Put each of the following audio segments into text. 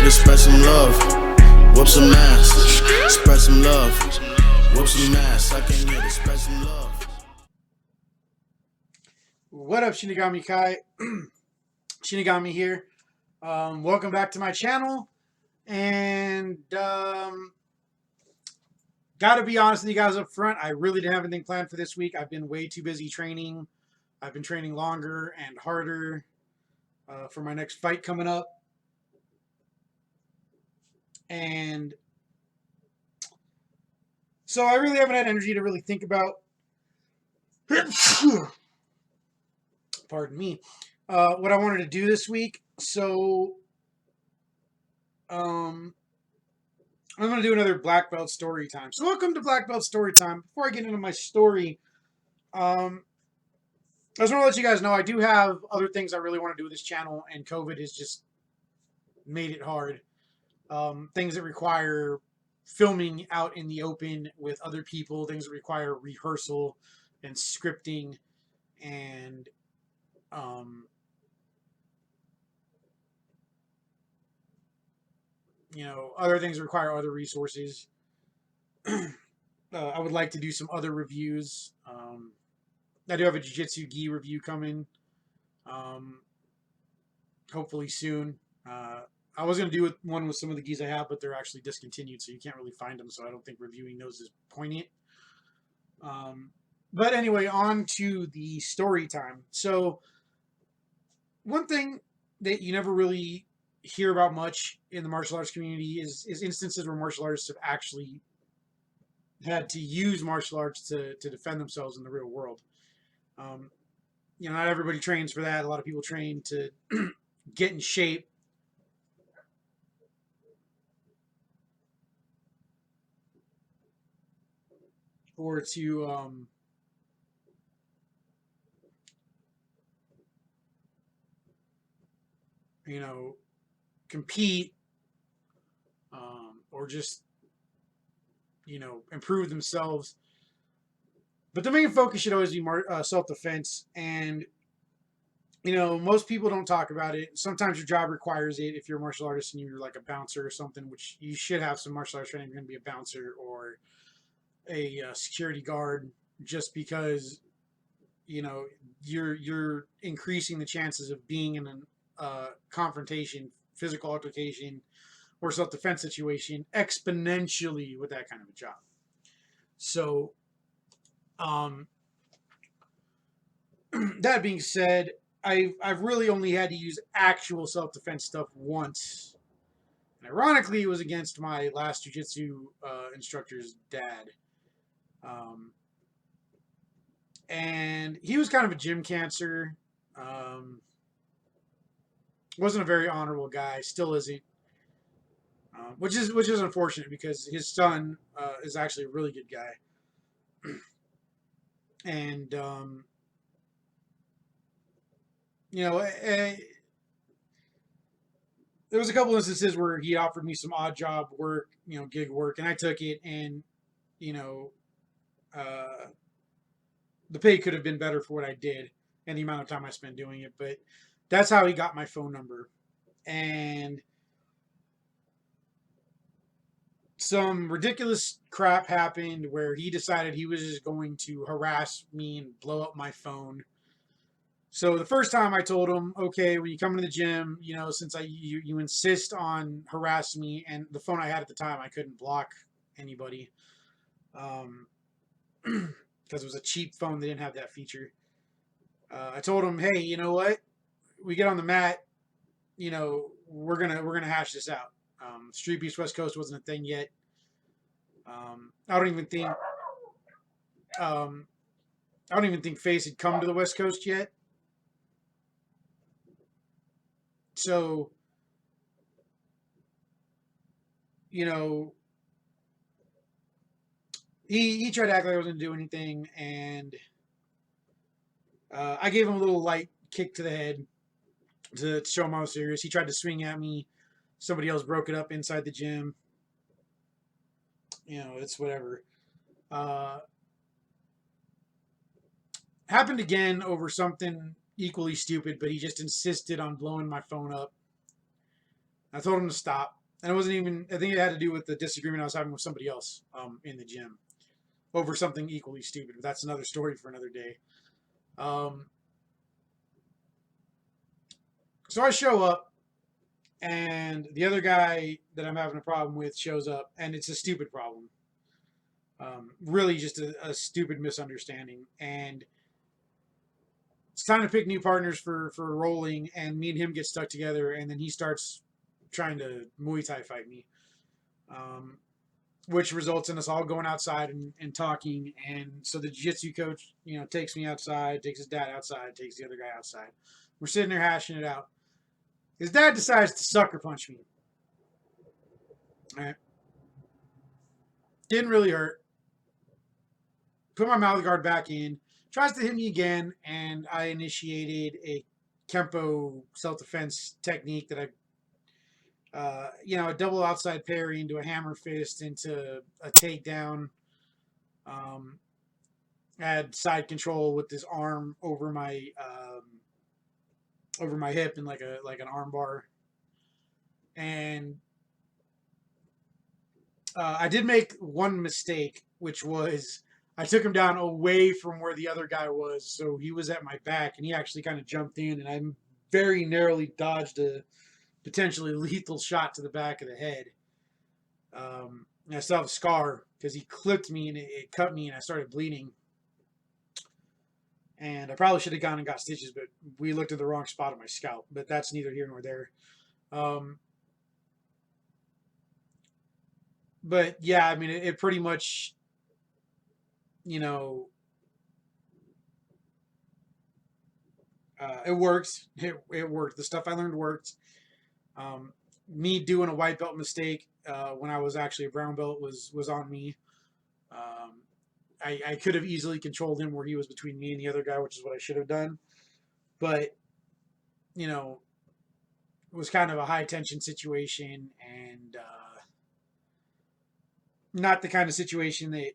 to spread some love. Whoop some ass. Spread some love. Whoop some ass. I came here to spread some love. What up, Shinigami Kai? Shinigami here. Welcome back to my channel. And gotta be honest with you guys up front, I really didn't have anything planned for this week. I've been way too busy training. I've been training longer and harder for my next fight coming up. And so I really haven't had energy to really think about pardon me, what I wanted to do this week. So I'm going to do another Black Belt story time. So welcome to Black Belt story time. Before I get into my story, I just want to let you guys know I do have other things I really want to do with this channel, and COVID has just made it hard. Things that require filming out in the open with other people, things that require rehearsal and scripting, and other things require other resources. I would like to do some other reviews. I do have a Jiu-Jitsu gi review coming, hopefully soon. I was going to do one with some of the gis I have, but they're actually discontinued, so you can't really find them, so I don't think reviewing those is poignant. But anyway, on to the story time. So one thing that you never really hear about much in the martial arts community is instances where martial artists have actually had to use martial arts to defend themselves in the real world. Not everybody trains for that. A lot of people train to get in shape. Or to compete, or just improve themselves. But the main focus should always be self-defense. And most people don't talk about it. Sometimes your job requires it. If you're a martial artist and you're like a bouncer or something, which you should have some martial arts training, you're going to be a bouncer or a security guard, just because you're increasing the chances of being in a confrontation, physical altercation, or self-defense situation exponentially with that kind of a job. So that being said, I've really only had to use actual self-defense stuff once. And ironically, it was against my last jiu-jitsu instructor's dad. And he was kind of a gym cancer. Wasn't a very honorable guy. Still isn't. Which is unfortunate, because his son is actually a really good guy. And there was a couple instances where he offered me some odd job work, gig work, and I took it. And the pay could have been better for what I did and the amount of time I spent doing it. But that's how he got my phone number. And some ridiculous crap happened where he decided he was just going to harass me and blow up my phone. So the first time I told him, okay, when you come to the gym, since you insist on harassing me, and the phone I had at the time, I couldn't block anybody. Because it was a cheap phone. They didn't have that feature. I told him, hey, you know what? We get on the mat, we're gonna hash this out. Street Beast West Coast wasn't a thing yet. I don't even think Face had come to the West Coast yet. So, he tried to act like I wasn't doing anything, and I gave him a little light kick to the head to show him I was serious. He tried to swing at me. Somebody else broke it up inside the gym. It's whatever. Happened again over something equally stupid, but he just insisted on blowing my phone up. I told him to stop. And it wasn't even, I think it had to do with the disagreement I was having with somebody else in the gym over something equally stupid. But that's another story for another day. So I show up, and the other guy that I'm having a problem with shows up, and it's a stupid problem. Really just a stupid misunderstanding. And it's time to pick new partners for rolling, and me and him get stuck together, and then he starts trying to Muay Thai fight me, which results in us all going outside and talking. And so the jiu-jitsu coach, takes me outside, takes his dad outside, takes the other guy outside. We're sitting there hashing it out. His dad decides to sucker punch me. All right. Didn't really hurt. Put my mouth guard back in. Tries to hit me again, and I initiated a Kenpo self-defense technique that a double outside parry into a hammer fist into a takedown. Had side control with this arm over my hip and like an arm bar. And I did make one mistake, which was I took him down away from where the other guy was. So he was at my back, and he actually kind of jumped in, and I very narrowly dodged a potentially lethal shot to the back of the head. And I still have a scar because he clipped me, and it cut me, and I started bleeding. And I probably should have gone and got stitches, but we looked at the wrong spot on my scalp. But that's neither here nor there. But yeah, I mean, it pretty much, it works. It worked. The stuff I learned worked. Me doing a white belt mistake when I was actually a brown belt was on me. I could have easily controlled him where he was between me and the other guy, which is what I should have done. But, it was kind of a high tension situation, and not the kind of situation that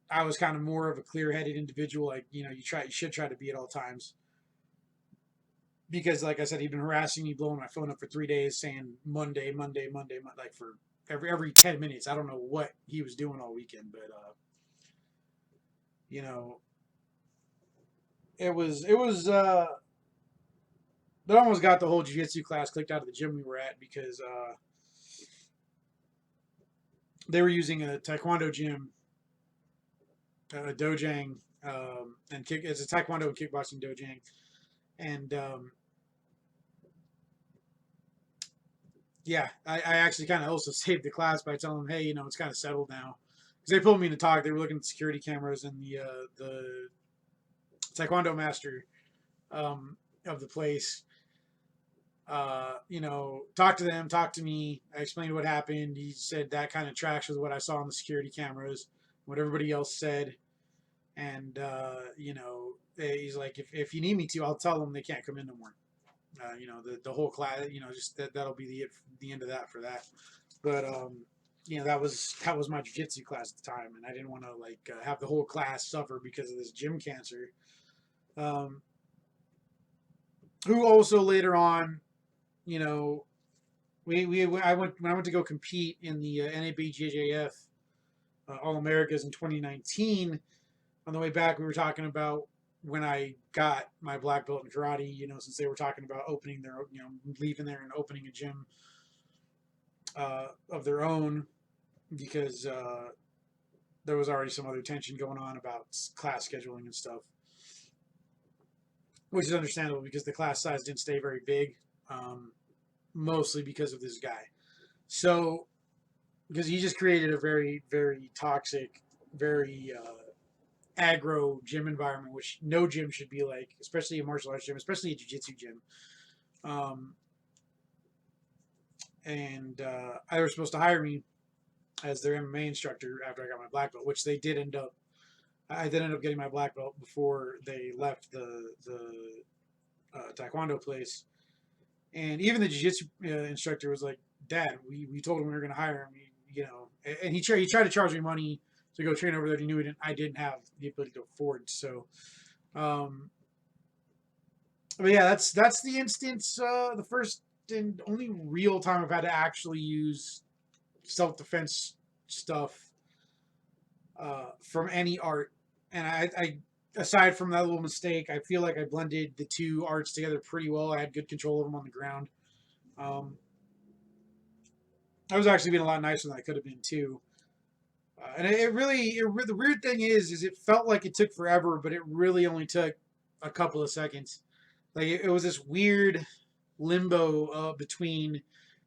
I was kind of more of a clear-headed individual. Like, you should try to be at all times. Because, like I said, he'd been harassing me, blowing my phone up for 3 days, saying Monday, like for every 10 minutes. I don't know what he was doing all weekend, but it was that almost got the whole jiu-jitsu class clicked out of the gym we were at because they were using a taekwondo gym, a dojang, and it's a taekwondo and kickboxing dojang, and yeah, I actually kind of also saved the class by telling them, hey, it's kind of settled now. Because they pulled me in to talk. They were looking at the security cameras, and the taekwondo master of the place, talked to them, talked to me. I explained what happened. He said that kind of tracks with what I saw on the security cameras, what everybody else said. And, he's like, if you need me to, I'll tell them they can't come in no more. The whole class, just that'll be the end of that for that. But, that was my jiu-jitsu class at the time, and I didn't want to have the whole class suffer because of this gym cancer. Who also later on, when I went to go compete in the NABJJF All Americas in 2019. On the way back, we were talking about when I got my black belt in karate, since they were talking about opening their, leaving there and opening a gym of their own, because there was already some other tension going on about class scheduling and stuff, which is understandable because the class size didn't stay very big, mostly because of this guy. So, because he just created a very, very toxic, very aggro gym environment, which no gym should be like, especially a martial arts gym, especially a jiu-jitsu gym. And they were supposed to hire me as their MMA instructor after I got my black belt, which they did end up. I did end up getting my black belt before they left the taekwondo place. And even the jiu-jitsu instructor was like, Dad, we told him we were going to hire him, and he tried to charge me money to go train over there. He knew I didn't have the ability to afford. So, but yeah, that's the instance, the first and only real time I've had to actually use self-defense stuff from any art. And I, aside from that little mistake, I feel like I blended the two arts together pretty well. I had good control of them on the ground. I was actually being a lot nicer than I could have been too. And the weird thing is it felt like it took forever, but it really only took a couple of seconds. Like it was this weird limbo between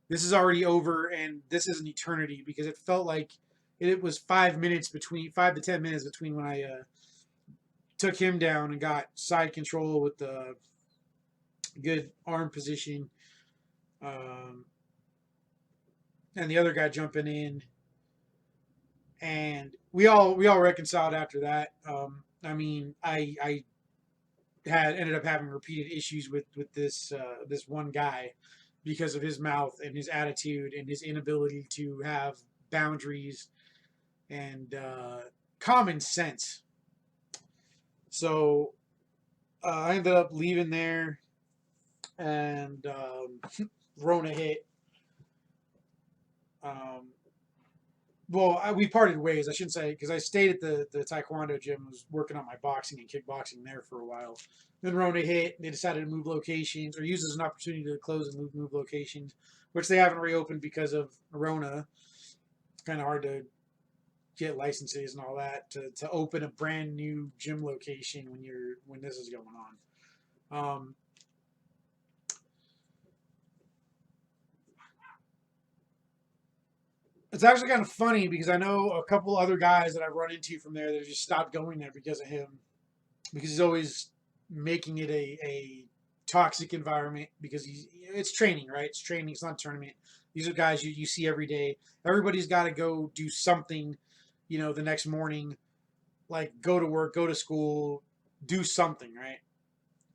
this is already over and this is an eternity, because it felt like it was 5 to 10 minutes between when I took him down and got side control with the good arm position, and the other guy jumping in, and we all reconciled after that. I mean, I had ended up having repeated issues with this one guy because of his mouth and his attitude and his inability to have boundaries and common sense. So I ended up leaving there, and Rona hit. We parted ways. I shouldn't say, because I stayed at the Taekwondo gym, was working on my boxing and kickboxing there for a while. Then Rona hit, and they decided to move locations, or use it as an opportunity to close and move locations, which they haven't reopened because of Rona. It's kind of hard to get licenses and all that to open a brand new gym location when this is going on. It's actually kind of funny because I know a couple other guys that I've run into from there that have just stopped going there because of him, because he's always making it a toxic environment, because it's training, right? It's training. It's not a tournament. These are guys you see every day. Everybody's got to go do something, the next morning, like go to work, go to school, do something, right?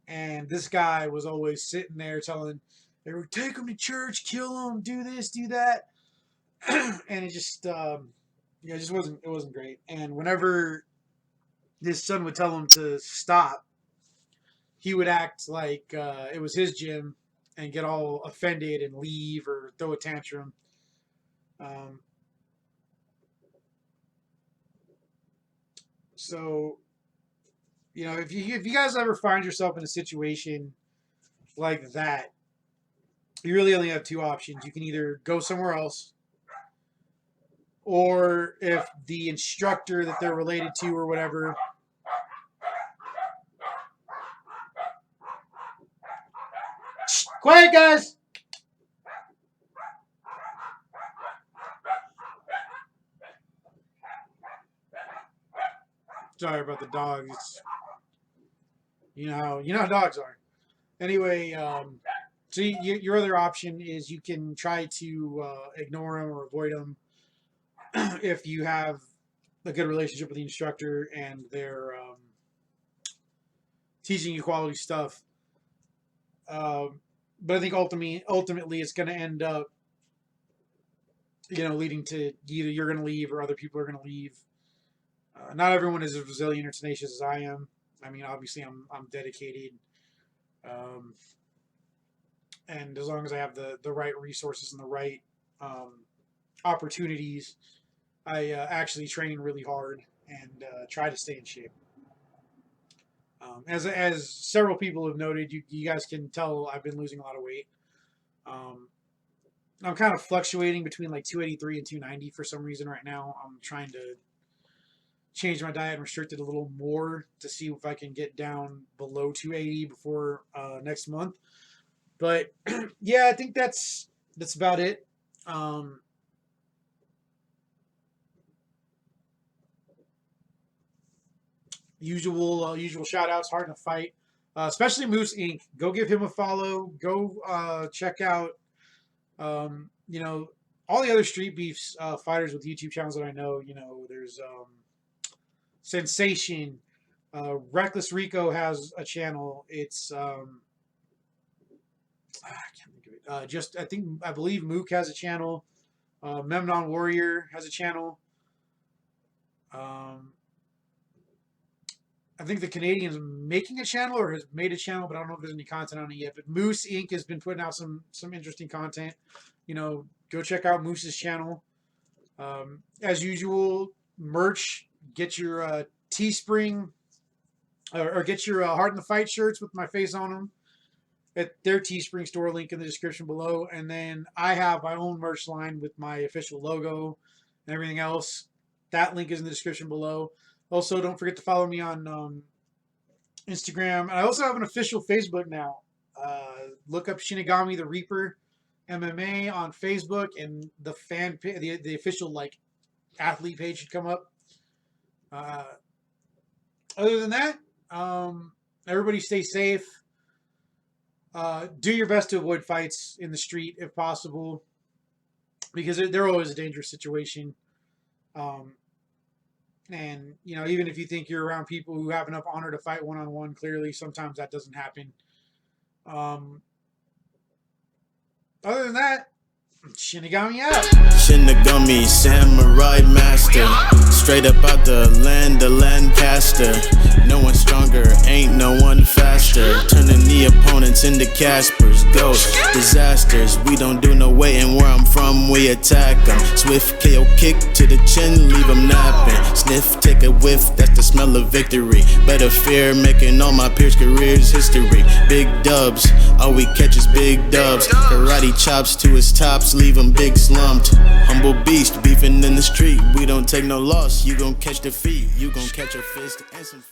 And this guy was always sitting there telling, they would take him to church, kill him, do this, do that. And it just, it wasn't great. And whenever his son would tell him to stop, he would act like it was his gym and get all offended and leave or throw a tantrum. So, if you guys ever find yourself in a situation like that, you really only have two options. You can either go somewhere else, or if the instructor that they're related to or whatever quiet, guys. Sorry about the dogs. You know how dogs are. Anyway, so your other option is you can try to ignore them or avoid them if you have a good relationship with the instructor and they're teaching you quality stuff. But I think ultimately it's going to end up, leading to either you're going to leave or other people are going to leave. Not everyone is as resilient or tenacious as I am. I mean, obviously I'm dedicated. And as long as I have the right resources and the right opportunities, I actually train really hard and try to stay in shape. As several people have noted, you guys can tell I've been losing a lot of weight. I'm kind of fluctuating between like 283 and 290 for some reason right now. I'm trying to change my diet and restrict it a little more to see if I can get down below 280 before next month. But yeah, I think that's about it. Usual shout outs, hard to fight, especially Moose Inc. Go give him a follow. Go check out, all the other Street Beefs fighters with YouTube channels that I know. There's Sensation, Reckless Rico has a channel. It's I can't think of it. I believe Mook has a channel. Memnon Warrior has a channel. I think the Canadian's making a channel or has made a channel, but I don't know if there's any content on it yet. But Moose Inc. has been putting out some interesting content. You know, go check out Moose's channel. As usual, merch. Get your Teespring or get your Heart in the Fight shirts with my face on them at their Teespring store, link in the description below. And then I have my own merch line with my official logo and everything else. That link is in the description below. Also, don't forget to follow me on Instagram. And I also have an official Facebook now. Look up Shinigami the Reaper MMA on Facebook, and the the official like athlete page should come up. Other than that, everybody stay safe. Do your best to avoid fights in the street if possible, because they're always a dangerous situation. And, you know, even if you think you're around people who have enough honor to fight one-on-one, clearly sometimes that doesn't happen. Other than that, Shinigami out. Shinigami, samurai master. Straight up out the land of Lancaster. No one stronger, ain't no one faster. Turning the opponents into Caspers, ghosts, disasters. We don't do no waiting, where I'm from we attack them. Swift KO kick to the chin, leave them napping. Sniff, take a whiff, that's the smell of victory. Better fear, making all my peers' careers history. Big dubs, all we catch is big dubs. Karate chops to his tops, leave them big slumped. Humble beast, beefing in the street. We don't take no loss, you gon' catch defeat. You gon' catch a fist and some